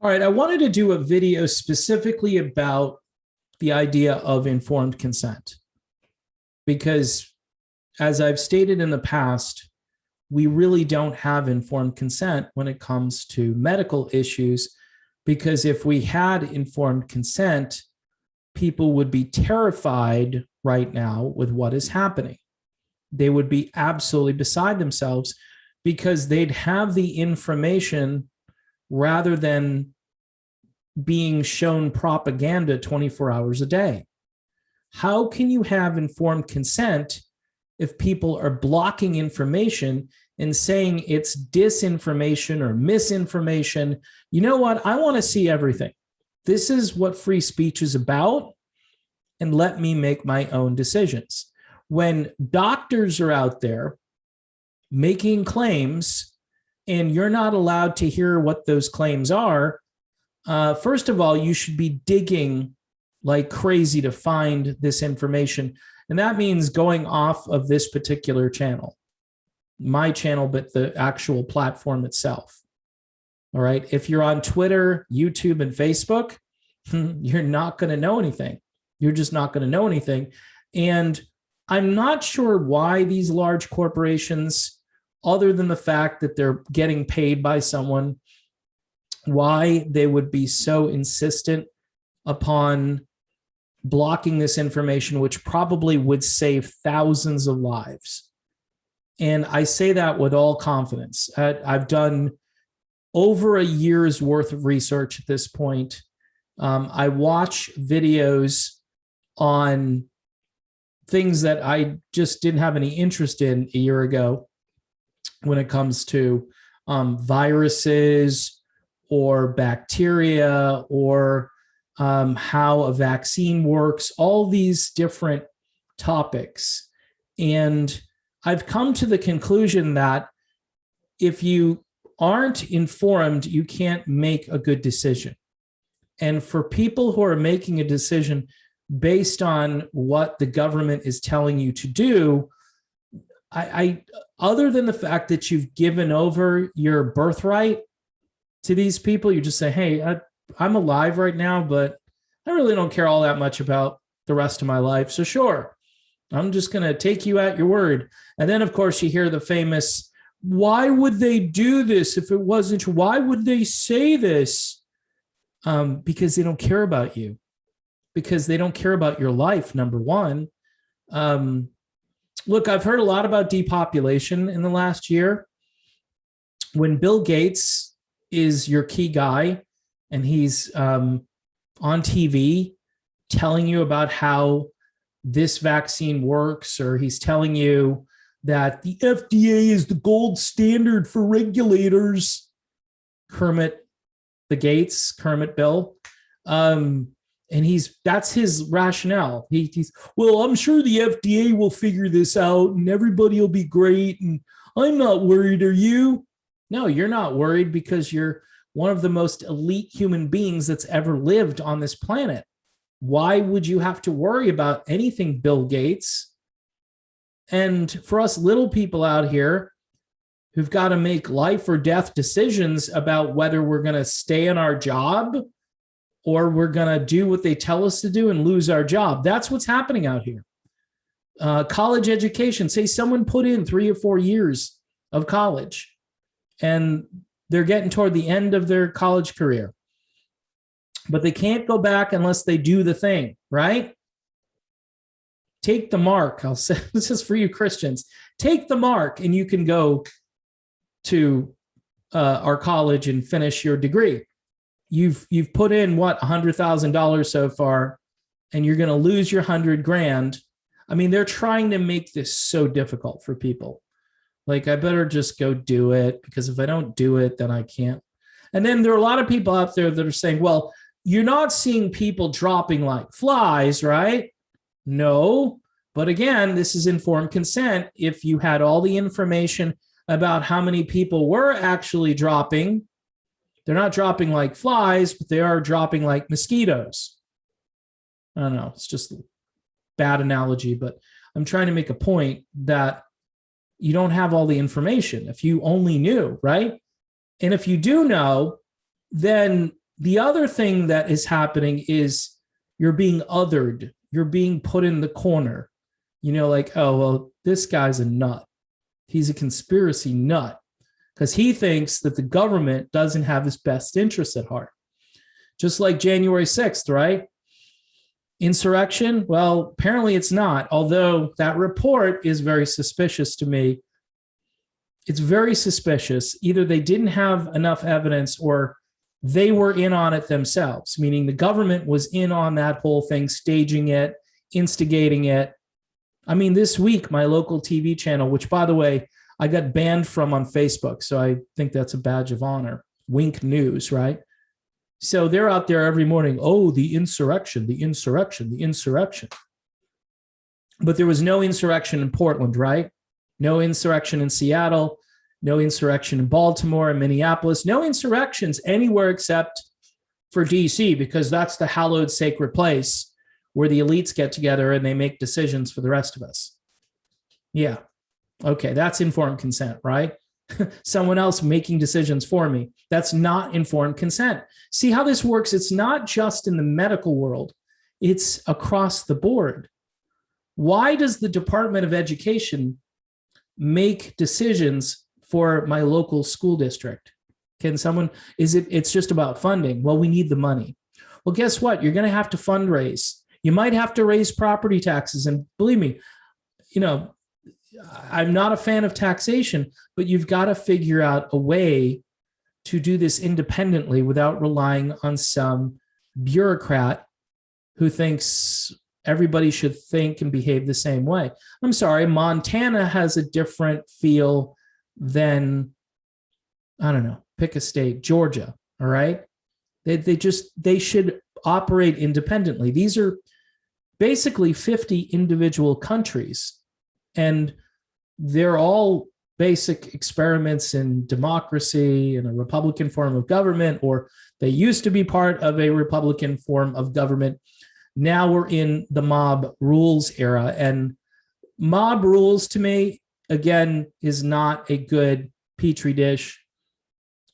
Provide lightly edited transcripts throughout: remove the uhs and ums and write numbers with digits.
All right, I wanted to do a video specifically about the idea of informed consent because, as I've stated in the past, we really don't have informed consent when it comes to medical issues. Because if we had informed consent, people would be terrified right now with what is happening. They would be absolutely beside themselves because they'd have the information rather than being shown propaganda 24 hours a day. How can you have informed consent if people are blocking information and saying it's disinformation or misinformation? You know what? I want to see everything. This is what free speech is about, and let me make my own decisions. When doctors are out there making claims and you're not allowed to hear what those claims are, first of all, you should be digging like crazy to find this information. And that means going off of this particular channel, my channel, but the actual platform itself. All right. If you're on Twitter, YouTube, and Facebook, you're not going to know anything. You're just not going to know anything. And I'm not sure why these large corporations, other than the fact that they're getting paid by someone, why they would be so insistent upon blocking this information, which probably would save thousands of lives. And I say that with all confidence. I've done over a year's worth of research at this point. I watch videos on things that I just didn't have any interest in a year ago when it comes to viruses or bacteria or how a vaccine works, all these different topics. And I've come to the conclusion that if you aren't informed, you can't make a good decision. And for people who are making a decision based on what the government is telling you to do, I other than the fact that you've given over your birthright to these people, you just say, hey, I'm alive right now, but I really don't care all that much about the rest of my life. So sure, I'm just going to take you at your word. And then, of course, you hear the famous, why would they do this if it wasn't true? Why would they say this? Because they don't care about you. Because they don't care about your life, number one. Look, I've heard a lot about depopulation in the last year. When Bill Gates is your key guy and he's on TV telling you about how this vaccine works, or he's telling you that the FDA is the gold standard for regulators, Kermit Bill. And that's his rationale. He's, well, I'm sure the FDA will figure this out and everybody will be great. And I'm not worried. Are you? No, you're not worried because you're one of the most elite human beings that's ever lived on this planet. Why would you have to worry about anything, Bill Gates? And for us little people out here who've got to make life or death decisions about whether we're going to stay in our job or we're going to do what they tell us to do and lose our job. That's what's happening out here. College education, say someone put in 3 or 4 years of college and they're getting toward the end of their college career, but they can't go back unless they do the thing, right? Take the mark. I'll say this is for you Christians. Take the mark and you can go to our college and finish your degree. You've put in what, $100,000 so far, and you're going to lose your $100,000. I mean, they're trying to make this so difficult for people. Like, I better just go do it because if I don't do it, then I can't. And then there are a lot of people out there that are saying, well, you're not seeing people dropping like flies, right? No. But again, this is informed consent. If you had all the information about how many people were actually dropping, they're not dropping like flies, but they are dropping like mosquitoes. I don't know. It's just a bad analogy, but I'm trying to make a point that you don't have all the information. If you only knew, right? And if you do know, then The other thing that is happening is you're being othered. You're being put in the corner. Like, oh, well, this guy's a nut. He's a conspiracy nut because he thinks that the government doesn't have his best interests at heart. Just like January 6th, right? Insurrection? Well, apparently it's not, although that report is very suspicious to me. It's very suspicious. Either they didn't have enough evidence or they were in on it themselves, meaning the government was in on that whole thing, staging it, instigating it. I mean, this week, my local TV channel, which, by the way, I got banned from on Facebook, so I think that's a badge of honor. Wink News, right? So they're out there every morning, oh, the insurrection, the insurrection, the insurrection. But there was no insurrection in Portland, right? No insurrection in Seattle, no insurrection in Baltimore and Minneapolis, no insurrections anywhere except for DC, because that's the hallowed sacred place where the elites get together and they make decisions for the rest of us. Yeah. Okay, that's informed consent, right? Someone else making decisions for me. That's not informed consent. See how this works? It's not just in the medical world. It's across the board. Why does the Department of Education make decisions for my local school district? It's just about funding. Well, we need the money. Well, guess what? You're going to have to fundraise. You might have to raise property taxes. And believe me, I'm not a fan of taxation, but you've got to figure out a way to do this independently without relying on some bureaucrat who thinks everybody should think and behave the same way. I'm sorry, Montana has a different feel than, I don't know, pick a state, Georgia, all right? They should operate independently. These are basically 50 individual countries, and they're all basic experiments in democracy and a Republican form of government, or they used to be part of a Republican form of government. Now we're in the mob rules era, and mob rules to me, again, is not a good petri dish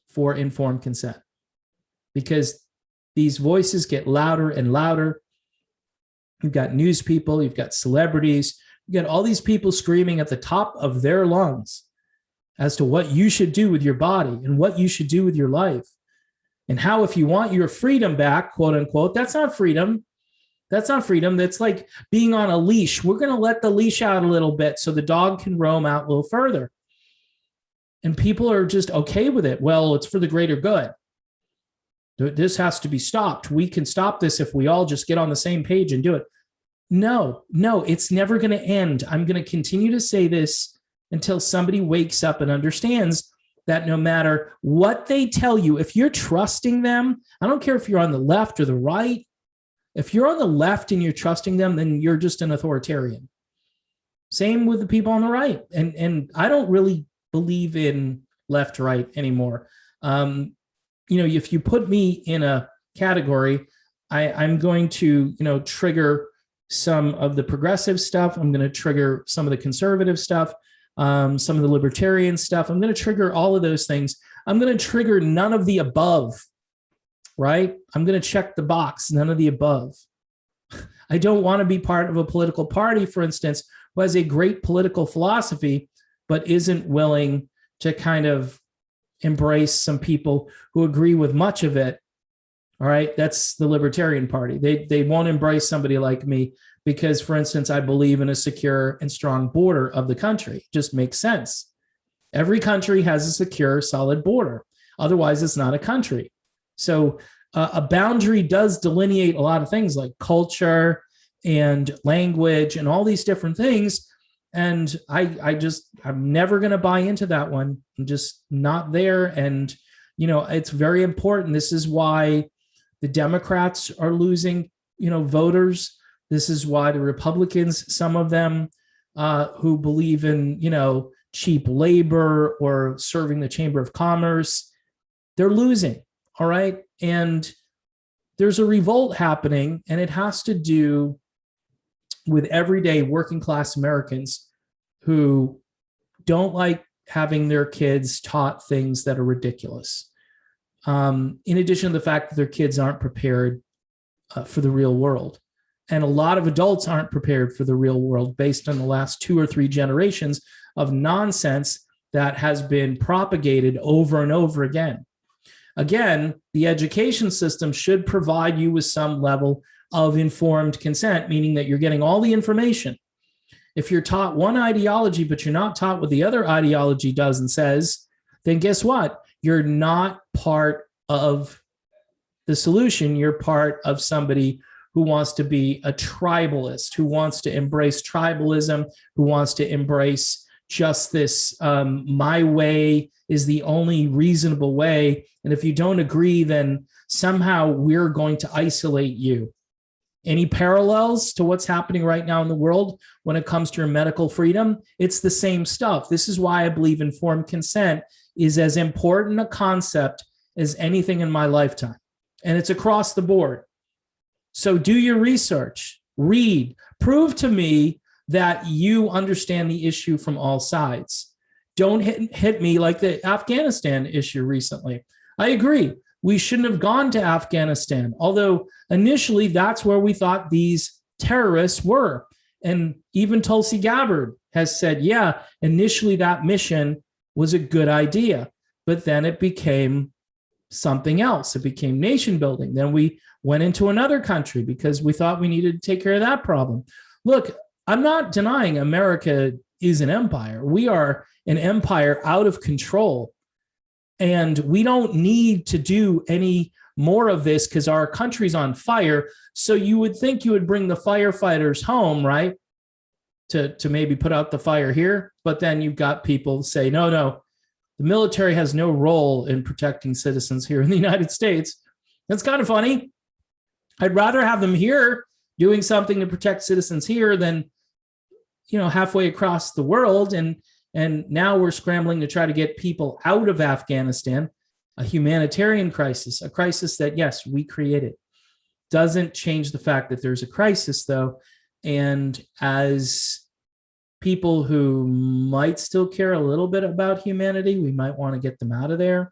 for informed consent, because these voices get louder and louder. You've got news people, you've got celebrities, you've got all these people screaming at the top of their lungs as to what you should do with your body and what you should do with your life. And how, if you want your freedom back, quote unquote, that's not freedom. That's not freedom. That's like being on a leash. We're going to let the leash out a little bit so the dog can roam out a little further. And people are just okay with it. Well, it's for the greater good. This has to be stopped. We can stop this if we all just get on the same page and do it. No, it's never going to end. I'm going to continue to say this until somebody wakes up and understands that no matter what they tell you, if you're trusting them, I don't care if you're on the left or the right. If you're on the left and you're trusting them, then you're just an authoritarian. Same with the people on the right. And I don't really believe in left, right anymore. If you put me in a category, I'm going to, trigger some of the progressive stuff. I'm going to trigger some of the conservative stuff, some of the libertarian stuff. I'm going to trigger all of those things. I'm going to trigger none of the above, right? I'm going to check the box, none of the above. I don't want to be part of a political party, for instance, who has a great political philosophy, but isn't willing to kind of embrace some people who agree with much of it. All right, that's the Libertarian Party. They won't embrace somebody like me because, for instance, I believe in a secure and strong border of the country. It just makes sense. Every country has a secure, solid border. Otherwise, it's not a country. So a boundary does delineate a lot of things like culture and language and all these different things. And I'm never going to buy into that one. I'm just not there. And, it's very important. This is why the Democrats are losing, voters. This is why the Republicans, some of them who believe in, cheap labor or serving the Chamber of Commerce, they're losing. All right. And there's a revolt happening, and it has to do with everyday working class Americans who don't like having their kids taught things that are ridiculous. in addition to the fact that their kids aren't prepared for the real world. And a lot of adults aren't prepared for the real world based on the last 2 or 3 generations of nonsense that has been propagated over and over again. Again, the education system should provide you with some level of informed consent, meaning that you're getting all the information. If you're taught one ideology, but you're not taught what the other ideology does and says, then guess what? You're not part of the solution. You're part of somebody who wants to be a tribalist, who wants to embrace tribalism, who wants to embrace just this, my way is the only reasonable way. And if you don't agree, then somehow we're going to isolate you. Any parallels to what's happening right now in the world when it comes to your medical freedom? It's the same stuff. This is why I believe informed consent is as important a concept as anything in my lifetime. And it's across the board. So do your research, read, prove to me that you understand the issue from all sides. Don't hit me like the Afghanistan issue recently. I agree. We shouldn't have gone to Afghanistan, although initially that's where we thought these terrorists were. And even Tulsi Gabbard has said, yeah, initially that mission was a good idea, but then it became something else. It became nation building. Then we went into another country because we thought we needed to take care of that problem. Look, I'm not denying America is an empire. We are an empire out of control. And we don't need to do any more of this because our country's on fire. So you would think you would bring the firefighters home, right? To maybe put out the fire here. But then you've got people say, no, the military has no role in protecting citizens here in the United States. That's kind of funny. I'd rather have them here doing something to protect citizens here than, halfway across the world. And now we're scrambling to try to get people out of Afghanistan, a humanitarian crisis, a crisis that, yes, we created. Doesn't change the fact that there's a crisis, though. And as people who might still care a little bit about humanity, we might want to get them out of there.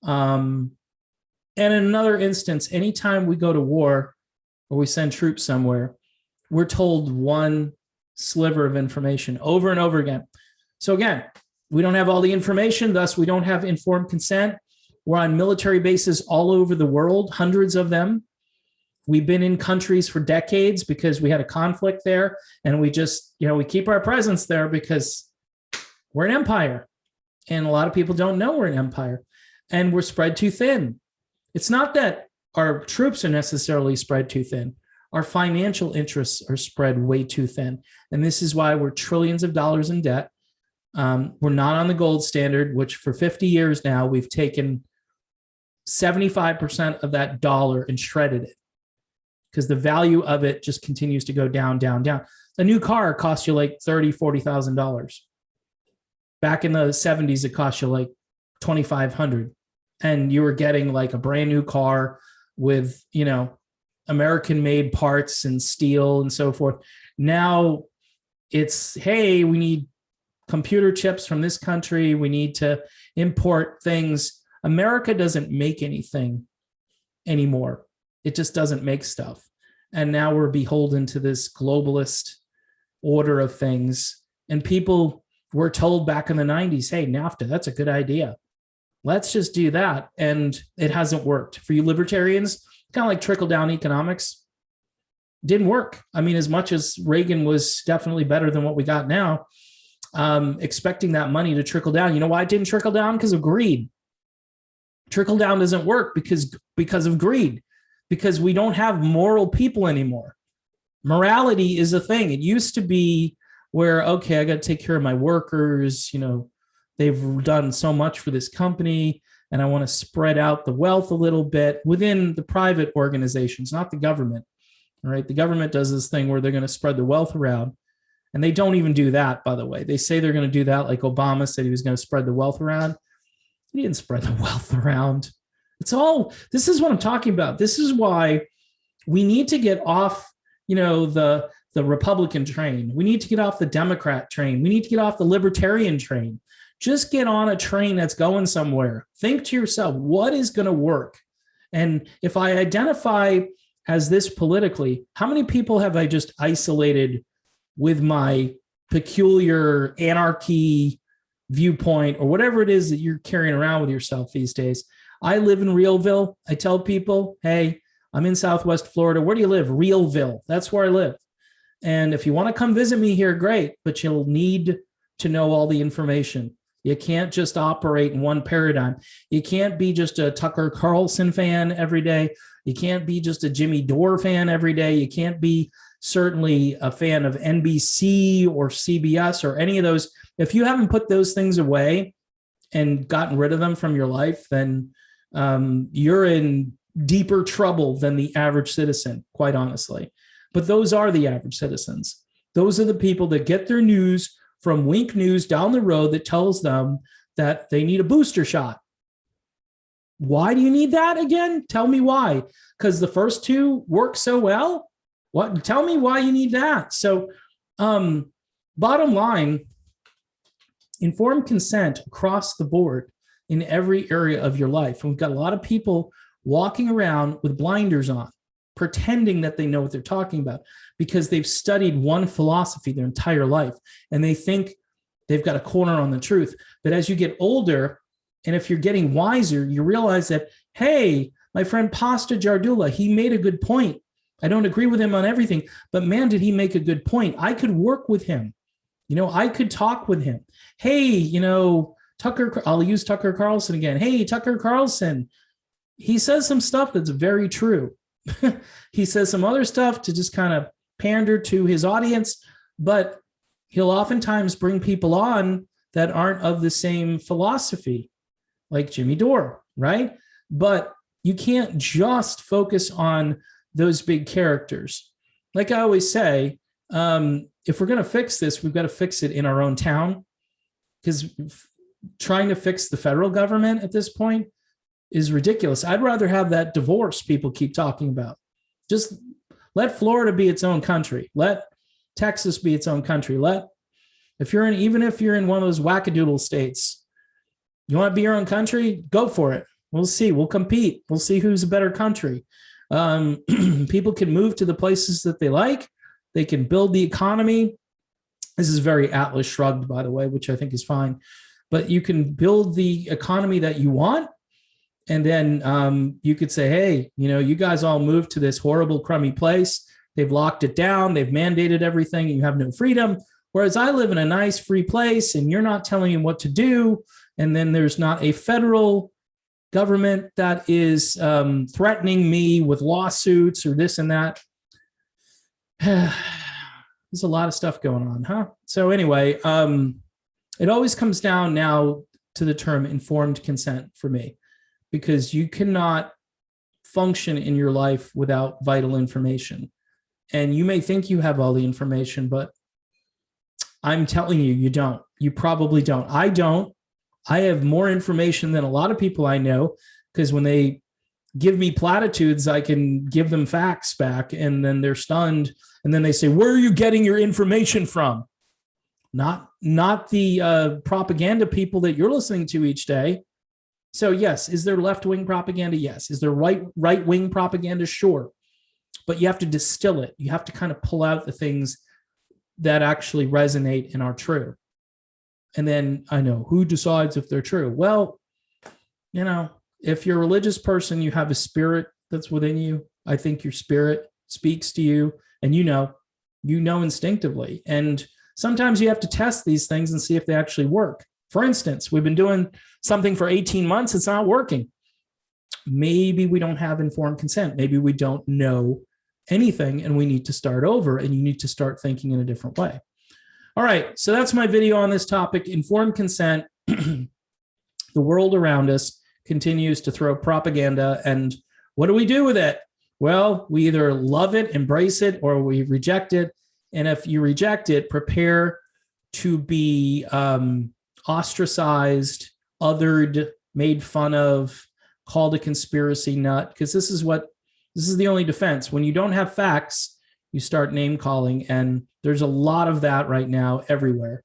And in another instance, anytime we go to war or we send troops somewhere, we're told one sliver of information over and over again. So again, we don't have all the information, thus we don't have informed consent. We're on military bases all over the world, hundreds of them. We've been in countries for decades because we had a conflict there, and we just, we keep our presence there because we're an empire. And a lot of people don't know we're an empire, and we're spread too thin. It's not that our troops are necessarily spread too thin. Our financial interests are spread way too thin. And this is why we're trillions of dollars in debt. We're not on the gold standard, which for 50 years now, we've taken 75% of that dollar and shredded it because the value of it just continues to go down, down, down. A new car costs you like $30,000, $40,000. Back in the 70s, it cost you like $2,500. And you were getting like a brand new car with, American-made parts and steel and so forth. Now it's, hey, we need computer chips from this country. We need to import things. America doesn't make anything anymore. It just doesn't make stuff. And now we're beholden to this globalist order of things. And people were told back in the 90s, hey, NAFTA, that's a good idea. Let's just do that. And it hasn't worked. For you libertarians, kind of like trickle-down economics, didn't work. I mean, as much as Reagan was definitely better than what we got now, expecting that money to trickle down. You know why it didn't trickle down? Because of greed. Trickle down doesn't work because of greed, because we don't have moral people anymore. Morality is a thing. It used to be where, okay, I got to take care of my workers. They've done so much for this company, and I want to spread out the wealth a little bit within the private organizations, not the government. All right. The government does this thing where they're going to spread the wealth around. And they don't even do that, by the way. They say they're going to do that, like Obama said he was going to spread the wealth around. He didn't spread the wealth around. This is what I'm talking about. This is why we need to get off, the Republican train. We need to get off the Democrat train. We need to get off the libertarian train. Just get on a train that's going somewhere. Think to yourself, what is going to work? And if I identify as this politically, how many people have I just isolated with my peculiar anarchy viewpoint or whatever it is that you're carrying around with yourself these days? I live in Realville. I tell people, hey, I'm in Southwest Florida. Where do you live? Realville. That's where I live. And if you want to come visit me here, great, but you'll need to know all the information. You can't just operate in one paradigm. You can't be just a Tucker Carlson fan every day. You can't be just a Jimmy Dore fan every day. You can't be certainly a fan of NBC or CBS or any of those. If you haven't put those things away and gotten rid of them from your life, then you're in deeper trouble than the average citizen, quite honestly. But those are the average citizens. Those are the people that get their news from Wink News down the road that tells them that they need a booster shot. Why do you need that again? Tell me why. Because the first two work so well? What? Tell me why you need that. So bottom line, informed consent across the board in every area of your life. And we've got a lot of people walking around with blinders on, pretending that they know what they're talking about because they've studied one philosophy their entire life and they think they've got a corner on the truth. But as you get older, and if you're getting wiser, you realize that, hey, my friend Pasta Jardula, he made a good point. I don't agree with him on everything, but man, did he make a good point. I could work with him. I could talk with him. Hey, Tucker, I'll use Tucker Carlson again. Hey, Tucker Carlson, he says some stuff that's very true. He says some other stuff to just kind of pander to his audience, but he'll oftentimes bring people on that aren't of the same philosophy, like Jimmy Dore, right? But you can't just focus on those big characters. Like I always say, if we're going to fix this, we've got to fix it in our own town, because trying to fix the federal government at this point is ridiculous. I'd rather have that divorce people keep talking about. Just let Florida be its own country. Let Texas be its own country. Even if you're in one of those wackadoodle states, you want to be your own country, go for it. We'll see. We'll compete. We'll see who's a better country. People can move to the places that they like. They can build the economy. This is very Atlas Shrugged, by the way, which I think is fine. But you can build the economy that you want. And then you could say, hey, you guys all moved to this horrible, crummy place. They've locked it down. They've mandated everything. And you have no freedom. Whereas I live in a nice, free place and you're not telling me what to do. And then there's not a federal government that is threatening me with lawsuits or this and that. There's a lot of stuff going on, huh? So anyway, it always comes down now to the term informed consent for me, because you cannot function in your life without vital information. And you may think you have all the information, but I'm telling you, you don't. You probably don't. I don't. I have more information than a lot of people I know, because when they give me platitudes, I can give them facts back, and then they're stunned. And then they say, where are you getting your information from? Not the propaganda people that you're listening to each day. So yes, is there left-wing propaganda? Yes. Is there right-wing propaganda? Sure. But you have to distill it. You have to kind of pull out the things that actually resonate and are true. And then I know who decides if they're true. Well, if you're a religious person, you have a spirit that's within you. I think your spirit speaks to you, and you know instinctively. And sometimes you have to test these things and see if they actually work. For instance, we've been doing something for 18 months. It's not working. Maybe we don't have informed consent. Maybe we don't know anything and we need to start over, and you need to start thinking in a different way. All right. So that's my video on this topic, informed consent. The world around us continues to throw propaganda. And what do we do with it? Well, we either love it, embrace it, or we reject it. And if you reject it, prepare to be ostracized, othered, made fun of, called a conspiracy nut, because this is the only defense. When you don't have facts, you start name calling, and there's a lot of that right now everywhere.